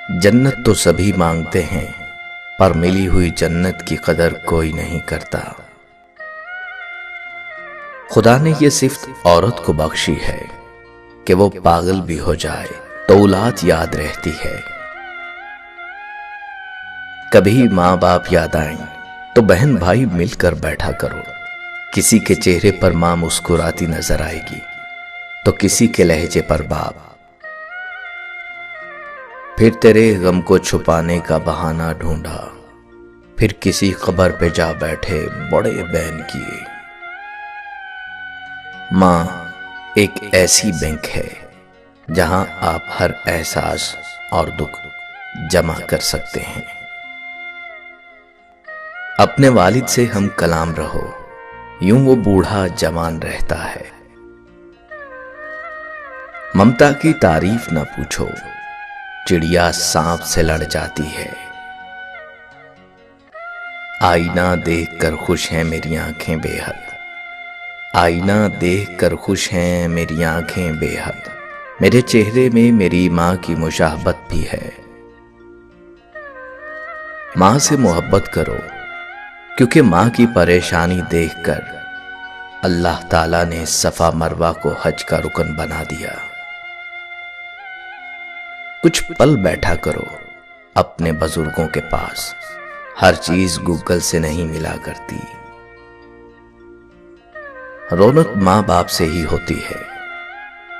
जन्नत तो सभी मांगते हैं, पर मिली हुई जन्नत की कदर कोई नहीं करता। खुदा ने ये सिर्फ औरत को बख्शी है कि वो पागल भी हो जाए तो औलाद याद रहती है। कभी माँ बाप याद आए तो बहन भाई मिलकर बैठा करो। किसी के चेहरे पर माँ मुस्कुराती नजर आएगी तो किसी के लहजे पर बाप। फिर तेरे गम को छुपाने का बहाना ढूंढा, फिर किसी कब्र पे जा बैठे बड़े बहन किए। माँ एक ऐसी बैंक है जहां आप हर एहसास और दुख जमा कर सकते हैं। अपने वालिद से हम कलाम रहो, यूं वो बूढ़ा जवान रहता है। ममता की तारीफ ना पूछो, चिड़िया सांप से लड़ जाती है। आईना देखकर खुश हैं मेरी आंखें बेहद, आईना देखकर खुश हैं मेरी आंखें बेहद। मेरे चेहरे में मेरी माँ की मुशाहबत भी है। माँ से मोहब्बत करो, क्योंकि माँ की परेशानी देखकर अल्लाह ताला ने सफा मरवा को हज का रुकन बना दिया। कुछ पल बैठा करो अपने बुजुर्गों के पास, हर चीज गूगल से नहीं मिला करती। रौनक माँ बाप से ही होती है।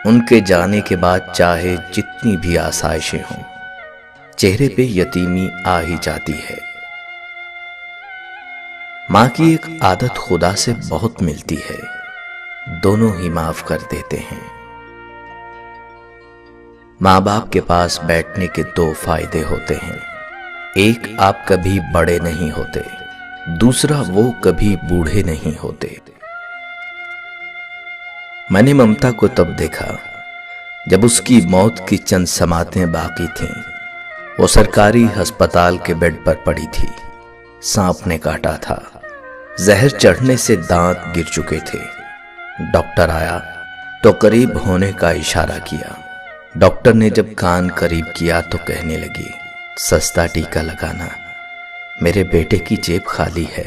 उनके जाने के बाद चाहे जितनी भी आसाइशें हों, चेहरे पे यतीमी आ ही जाती है। माँ की एक आदत खुदा से बहुत मिलती है, दोनों ही माफ कर देते हैं। माँ बाप के पास बैठने के दो फायदे होते हैं। एक, आप कभी बड़े नहीं होते, दूसरा वो कभी बूढ़े नहीं होते। मैंने ममता को तब देखा जब उसकी मौत की चंद समातें बाकी थीं। वो सरकारी अस्पताल के बेड पर पड़ी थी। सांप ने काटा था, जहर चढ़ने से दांत गिर चुके थे। डॉक्टर आया तो करीब होने का इशारा किया। डॉक्टर ने जब कान करीब किया तो कहने लगी, सस्ता टीका लगाना, मेरे बेटे की जेब खाली है।